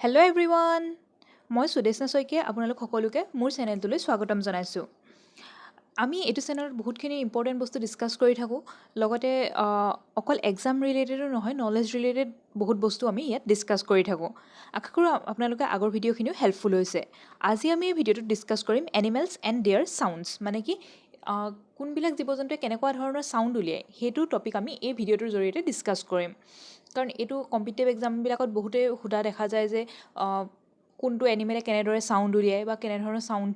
Hello' everyone, মই সুদেশনা শইকীয়া আপোনালোক সকলোকে মোৰ চেনেলটোলৈ স্বাগতম জনাইছোঁ। আমি এইটো চেনেলত বহুতখিনি ইম্পৰ্টেণ্ট বস্তু ডিছকাছ কৰি থাকোঁ, লগতে অকল এক্সাম ৰিলেটেডো নহয়, নলেজ ৰিলেটেড বহুত বস্তু আমি ইয়াত ডিছকাছ কৰি থাকোঁ। আশা কৰোঁ আপোনালোকে আগৰ ভিডিঅ'খিনিও হেল্পফুল হৈছে। আজি আমি এই ভিডিঅ'টোত ডিছকাছ কৰিম এনিমেলছ এণ্ড দেয়াৰ চাউণ্ডছ, মানে কি কোনবিলাক জীৱ জন্তুৱে কেনেকুৱা ধৰণৰ চাউণ্ড উলিয়ায় সেইটো টপিক আমি এই ভিডিঅ'টোৰ জৰিয়তে ডিছকাছ কৰিম। কাৰণ এইটো কম্পিটিটিভ এক্সামবিলাকত বহুতেই সোধা দেখা যায় যে কোনটো এনিমেলে কেনেদৰে চাউণ্ড উলিয়ায় বা কেনেধৰণৰ চাউণ্ড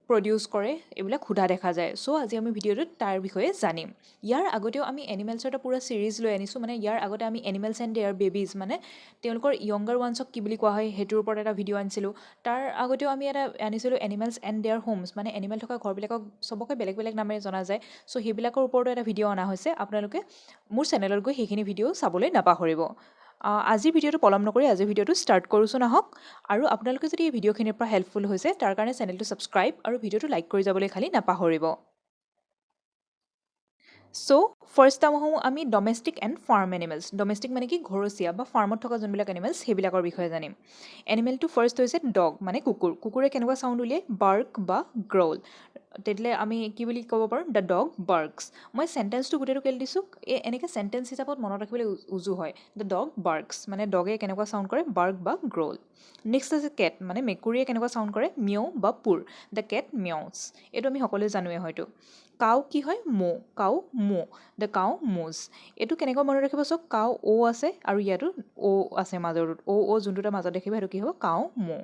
প্ৰডিউচ কৰে, এইবিলাক সোধা দেখা যায়। চ' আজি আমি ভিডিঅ'টোত তাৰ বিষয়ে জানিম। ইয়াৰ আগতেও আমি এনিমেলছৰ এটা পূৰা ছিৰিজ লৈ আনিছোঁ, মানে ইয়াৰ আগতে আমি এনিমেলছ এণ্ড দেয়াৰ বেবিজ, মানে তেওঁলোকৰ য়ংগাৰ ওৱানছক কি বুলি কোৱা হয় সেইটোৰ ওপৰত এটা ভিডিঅ' আনিছিলোঁ। তাৰ আগতেও আমি এটা আনিছিলোঁ এনিমেলছ এণ্ড দেয়াৰ হোমছ, মানে এনিমেল থকা ঘৰবিলাকক চবকে বেলেগ বেলেগ নামেৰে জনা যায়। চ' সেইবিলাকৰ ওপৰতো এটা ভিডিঅ' অনা হৈছে। আপোনালোকে মোৰ চেনেলত গৈ সেইখিনি ভিডিঅ' চাবলৈ নাপাহৰিব। আজিৰ ভিডিঅ'টো পলম নকৰি আজিৰ ভিডিঅ'টো ষ্টাৰ্ট কৰোঁচোন আহক। আৰু আপোনালোকে যদি এই ভিডিঅ'খিনিৰ পৰা হেল্পফুল হৈছে তাৰ কাৰণে চেনেলটো ছাবস্ক্ৰাইব আৰু ভিডিঅ'টো লাইক কৰি যাবলৈ খালি নাপাহৰিব। চ' ফাৰ্ষ্ট আহোঁ আমি domestic and farm animals. Domestic মানে কি ঘৰচীয়া বা ফাৰ্মত থকা যোনবিলাক এনিমেলছ সেইবিলাকৰ বিষয়ে জানিম। এনিমেলটো ফাৰ্ষ্ট হৈছে ডগ, মানে কুকুৰ। কুকুৰে কেনেকুৱা চাউণ্ড উলিয়ায়? বাৰ্ক বা গ্ৰ'ল। তেতিয়াহ'লে আমি কি বুলি ক'ব পাৰোঁ? The dog barks. মই চেণ্টেন্সটো গোটেইটো কেলৈ দিছোঁ? এনেকৈ চেণ্টেন্স হিচাপত মনত ৰাখিবলৈ উজু হয়। দ্য ডগ বাৰ্কছ, মানে ডগে কেনেকুৱা চাউণ্ড কৰে? বাৰ্ক বা গ্ৰ'ল। নেক্সট আছে কেট, মানে মেকুৰীয়ে কেনেকুৱা চাউণ্ড কৰে? মিঅ' বা পুৰ। The cat meows. এইটো আমি সকলোৱে জানোৱে হয়তো। কাউ কি হয়? Moo. Cow moo. The cow moos. এইটো কেনেকৈ মনত ৰাখিব? চাওক, কাউ আছে আৰু ইয়াতো আছে মাজৰটোত। যোনটো এটা মাজত দেখিব সেইটো কি হ'ব? কাউ মৌ।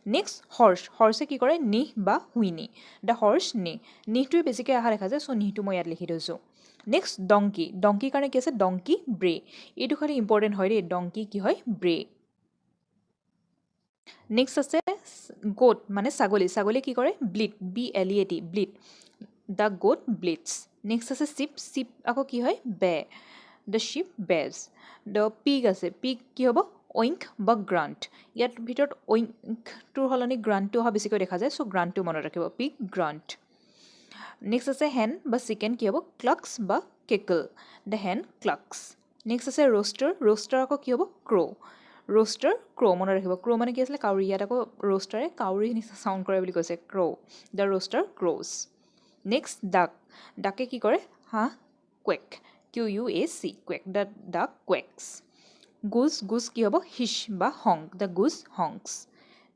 Next horse. হৰ্চে কি কৰে? নিহ বা হুইনি। The horse নিহ। নিহটোৱে বেছিকৈ অহা দেখা যায়, চ' নিহটো মই ইয়াত লিখি থৈছোঁ। Next donkey. ডংকিৰ কাৰণে কি আছে? ডংকি ব্ৰে। এইটো খালি ইম্পৰ্টেণ্ট হয় দেই, ডংকি কি হয়? ব্ৰে। নেক্সট আছে গোট, মানে ছাগলী। ছাগলীয়ে কি কৰে? ব্লিট, BLEAT, ব্লিট। দ্য গোট ব্লিটছ। নেক্সট আছে চিপ। চিপ আকৌ কি হয়? বে। দ্য শ্বিপ বেজ। দ্য পিগ আছে। পিগ কি হ'ব? অইংক বা গ্ৰাণ্ট। ইয়াৰ ভিতৰত অইংকটোৰ সলনি গ্ৰাণ্টটো অহা বেছিকৈ দেখা যায়, চ' গ্ৰাণ্টটো মনত ৰাখিব। Pig grant. নেক্সট আছে হেন বা চিকেন, কি হ'ব? ক্লাক্স বা কেকল। দ্য হেন ক্লাক্স। নেক্সট আছে ৰোষ্টাৰ। ৰোষ্টাৰ আকৌ কি হ'ব? ক্ৰ'। ৰোষ্টাৰ ক্ৰ' মনত ৰাখিব। ক্ৰ' মানে কি আছিলে? কাউৰী। ইয়াত আকৌ ৰোষ্টাৰে কাউৰী নিচিনা চাউণ্ড কৰে বুলি কৈছে, crow'. The rooster crows. Next duck. ডাকে কি কৰে? হাঁহ কুৱেক, QUAC, কুৱেক। দ্য ডাক কুৱেকছ। গুজ। গুজ কি হ'ব? হিছ বা হংক। The goose হংকছ।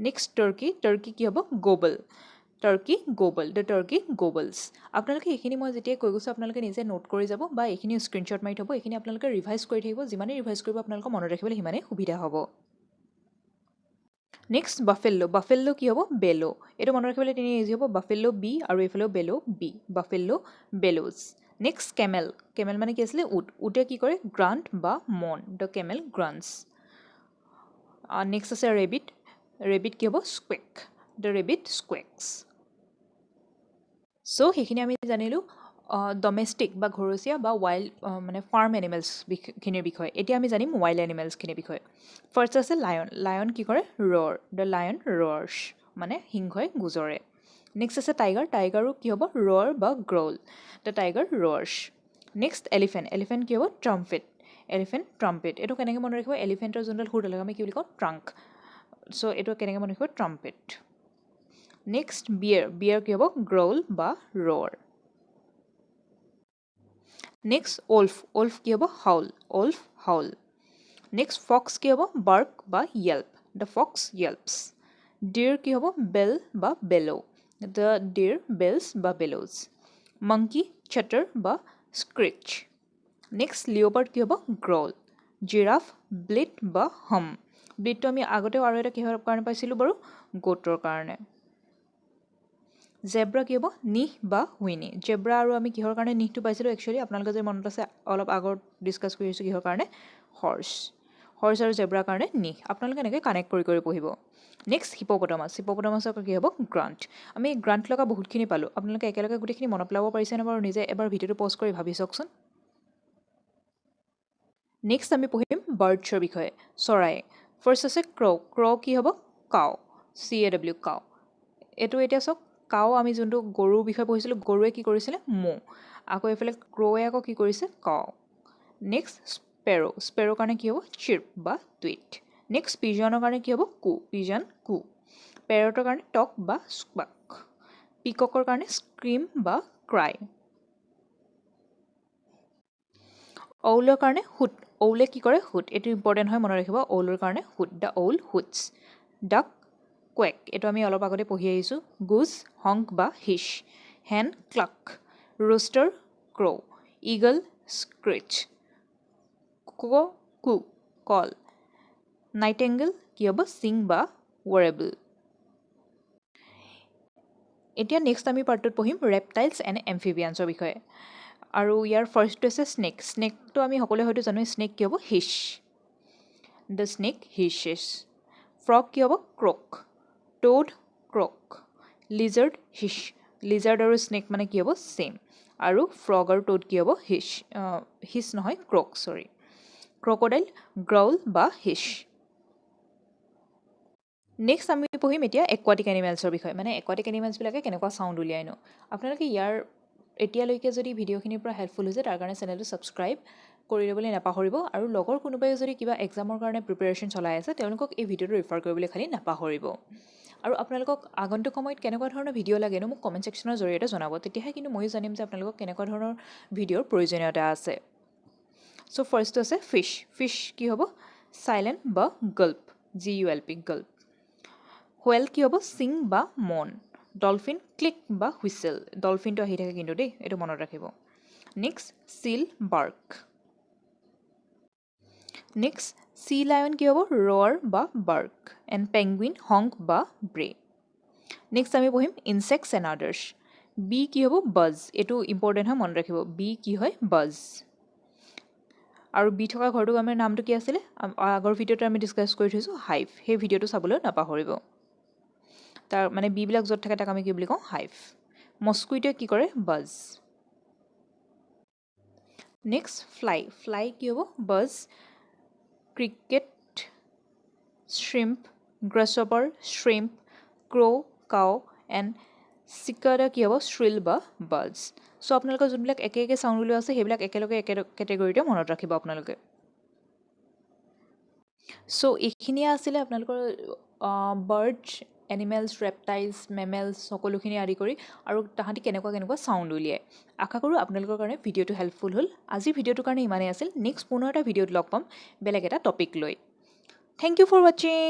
Next Turkey. Turkey কি হ'ব? Gobble. Turkey gobble. The turkey gobbles. আপোনালোকে এইখিনি মই যেতিয়াই কৈ গৈছোঁ আপোনালোকে নিজে নোট কৰি যাব বা এইখিনি স্ক্ৰীনশ্বট মাৰি থ'ব। এইখিনি আপোনালোকে ৰিভাইজ কৰি থাকিব। যিমানেই ৰিভাইজ কৰিব আপোনালোকৰ মনত ৰাখিবলৈ সিমানেই সুবিধা হ'ব। Next buffalo. বাফেল্লো কি হ'ব? বেলো। এইটো মনত ৰাখিবলৈ তিনি ইজি হ'ব। বাফেল্লো বি আৰু এইফালেও বেলো বি। বাফেল্লো বেলোজ। নেক্সট কেমেল। কেমেল মানে কি আছিলে? উট। উটে কি কৰে? গ্ৰাণ্ট বা মন। The camel grunts. নেক্সট আছে ৰেবিট। ৰেবিট কি হ'ব? স্কুৱেক। The rabbit স্কুৱেকছ। চ' সেইখিনি আমি জানিলোঁ ডমেষ্টিক বা ঘৰচীয়া বা ৱাইল্ড মানে ফাৰ্ম এনিমেলছখিনিৰ বিষয়ে। এতিয়া আমি জানিম ৱাইল্ড এনিমেলছখিনিৰ বিষয়ে। ফাৰ্ষ্ট আছে লায়ন। লায়ন কি কৰে? ৰ'ৰ। দ্য লায়ন ৰ'ৰ্ছ, মানে সিংহই গোজৰে। নেক্সট আছে টাইগাৰ। টাইগাৰো কি হ'ব? ৰ'ৰ বা growl. The tiger roars. Next elephant. Elephant কি হ'ব? ট্ৰাম্পেট। Elephant trumpet. এইটো কেনেকৈ মনত ৰাখিব? এলিফেণ্টৰ যোনডাল সুৰ আমি কি বুলি কওঁ? ট্ৰাংক। চ' এইটো কেনেকৈ মনত ৰাখিব? ট্ৰাম্পেট। Next beer. বিয়েৰ কি হ'ব? গ্ৰ'ল বা ৰ'ৰ। Next wolf. ওল্ফ কি হ'ব? হাউল। ওল্ফ হাউল। নেক্সট ফক্স কি হ'ব? বাৰ্ক বা য়েল্প। The Fox য়েল্পছ। ডিৰ কি হ'ব? বেল বা বেলো। দ্য ডিৰ বেলছ বা বেলোজ। মাংকি চেটাৰ বা স্ক্ৰিচ। নেক্সট লিঅ'পাৰ্ড কি হ'ব? গ্ৰ'ল। জিৰাফ ব্লিট বা হাম। ব্লিটটো আমি আগতেও আৰু এটা কিহৰ কাৰণে পাইছিলোঁ বাৰু? গোটৰ কাৰণে। জেব্ৰা কি হ'ব? নিহ বা হুইনি। জেব্ৰা আৰু আমি কিহৰ কাৰণে নিহটো পাইছিলোঁ? একচুৱেলি আপোনালোকে যে মনত আছে অলপ আগত ডিছকাছ কৰি আহিছোঁ কিহৰ কাৰণে? হৰ্চ। হৰ্চ আৰু জেব্ৰাৰ কাৰণে নিহ। আপোনালোকে এনেকৈ কানেক্ট কৰি কৰি পঢ়িব। নেক্সট হিপ'পটামাছ। হিপ'পটামাছৰ কি হ'ব? গ্ৰাণ্ট। আমি গ্ৰাণ্ট লগা বহুতখিনি পালোঁ। আপোনালোকে একেলগে গোটেইখিনি মনত পেলাব পাৰিছেনে বাৰু? নিজে এবাৰ ভিডিঅ'টো পজ কৰি ভাবি চাওকচোন। নেক্সট আমি পঢ়িম বাৰ্ডছৰ বিষয়ে, চৰাই। ফাৰ্ষ্ট আছে ক্ৰ'। ক্ৰ' কি হ'ব? কাউ। CAW, cow. এইটো এতিয়া চাওক, কাউ আমি যোনটো গৰুৰ বিষয়ে পঢ়িছিলোঁ, গৰুৱে কি কৰিছিলে? মৌ। আকৌ এইফালে ক্ৰ'ৱে আকৌ কি কৰিছে? কাউ। নেক্সট স্পেৰ'। স্পেৰ' কাৰণে কি হ'ব? চিৰ্প বা টুইট। নেক্সট পিজনৰ কাৰণে কি হ'ব কু পিজন কু পেৰটৰ কাৰণে টক বা স্কুৱাক পিককৰ কাৰণে স্ক্ৰীম বা ক্ৰাই ঔলৰ কাৰণে হুট ঔলে কি কৰে হুট এইটো ইম্পৰ্টেণ্ট হয় মনত ৰাখিব ঔলৰ কাৰণে হুট দ্য ঔল হুটছ ডাক কুৱেক এইটো আমি অলপ আগতে পঢ়ি আহিছোঁ গুজ হংক বা হিছ হেন ক্লাক ৰোষ্টাৰ ক্ৰ' ইগল স্ক্ৰিচ কু কু কল নাইটেংগেল কি হ'ব চিং বা ৱেৰেবল এতিয়া নেক্সট আমি পাৰ্টটোত পঢ়িম ৰেপটাইলছ এণ্ড এমফিবিয়ানছৰ বিষয়ে আৰু ইয়াৰ ফাৰ্ষ্টটো আছে স্নেক স্নেকটো আমি সকলোৱে হয়তো জানো স্নেক কি হ'ব হিছ দ্য স্নেক হিছেছ ফ্ৰগ কি হ'ব Crook towed Crook Lizaad his Lizaad আৰু স্নেক মানে কি হ'ব ছেইম আৰু ফ্ৰগ আৰু টোড কি হ'ব হিছ হিছ নহয় ক্ৰক চৰি ক্ৰক'ডাইল গ্ৰাউল বা হিছ নেক্সট আমি পঢ়িম এতিয়া একুৱাটিক এনিমেলছৰ বিষয়ে মানে একুৱাটিক এনিমেলছবিলাকে কেনেকুৱা চাউণ্ড উলিয়াই নো আপোনালোকে ইয়াৰ এতিয়ালৈকে যদি ভিডিঅ'খিনিৰ পৰা হেল্পফুল হৈছে তাৰ কাৰণে চেনেলটো ছাবস্ক্ৰাইব কৰি ল'বলৈ নাপাহৰিব আৰু লগৰ কোনোবাই যদি কিবা এক্সামৰ কাৰণে প্ৰিপেৰেশ্যন চলাই আছে তেওঁলোকক এই ভিডিঅ'টো ৰিফাৰ কৰিবলৈ খালি নাপাহৰিব আৰু আপোনালোকক আগন্তুক সময়ত কেনেকুৱা ধৰণৰ ভিডিঅ' লাগেনো মোক কমেণ্ট ছেকশ্যনৰ জৰিয়তে জনাব তেতিয়াহে কিন্তু ময়ো জানিম যে আপোনালোকক কেনেকুৱা ধৰণৰ ভিডিঅ'ৰ প্ৰয়োজনীয়তা আছে চ' ফাৰ্ষ্টটো আছে ফিছ ফিছ কি হ'ব চাইলেণ্ট বা গল্প GULP গল্প হুৱেল কি হ'ব চিং বা মন ডলফিন ক্লিক বা হুইচেল ডলফিনটো আহি থাকে কিন্তু দেই এইটো মনত ৰাখিব নেক্সট চিল বাৰ্ক নেক্সট চি লায়ন কি হ'ব ৰ'ৱাৰ বা বাৰ্ক এণ্ড পেংগুইন হংক বা ব্ৰে নেক্সট আমি পঢ়িম ইনছেক্টছ এণ্ড আদাৰ্ছ বি কি হ'ব বাজ এইটো ইম্পৰ্টেণ্ট হয় মনত ৰাখিব বি কি হয় বাজ আৰু বি থকা ঘৰটোক আমাৰ নামটো কি আছিলে আগৰ ভিডিঅ'টো আমি ডিছকাছ কৰি থৈছোঁ হাইভ সেই ভিডিঅ'টো চাবলৈ নাপাহৰিব তাৰ মানে বিবিলাক য'ত থাকে তাক আমি কি বুলি কওঁ হাইভ মস্কুইটোৱে কি কৰে বাজ নেক্সট ফ্লাই ফ্লাই কি হ'ব বাজ ক্ৰিকেট শ্ৰিম্প গ্ৰাছহপাৰ শ্ৰিম্প ক্ৰ' কাও এণ্ড চিকাডা কি হ'ব শ্ৰিল বা বাজ চ' আপোনালোকৰ যোনবিলাক একে একে চাউণ্ড উলিওৱা আছে সেইবিলাক একেলগে একে কেটেগৰীতে মনত ৰাখিব আপোনালোকে চ' এইখিনিয়ে আছিলে আপোনালোকৰ বাৰ্ডছ এনিমেলছ ৰেপটাইলছ মেমেলছ সকলোখিনি আদি কৰি আৰু তাহাঁতি কেনেকুৱা কেনেকুৱা চাউণ্ড উলিয়ায় আশা কৰোঁ আপোনালোকৰ কাৰণে ভিডিঅ'টো হেল্পফুল হ'ল আজিৰ ভিডিঅ'টোৰ কাৰণে ইমানেই আছিল নেক্সট পুনৰ এটা ভিডিঅ'ত লগ পাম বেলেগ এটা টপিক লৈ থেংক ইউ ফৰ ৱাচিং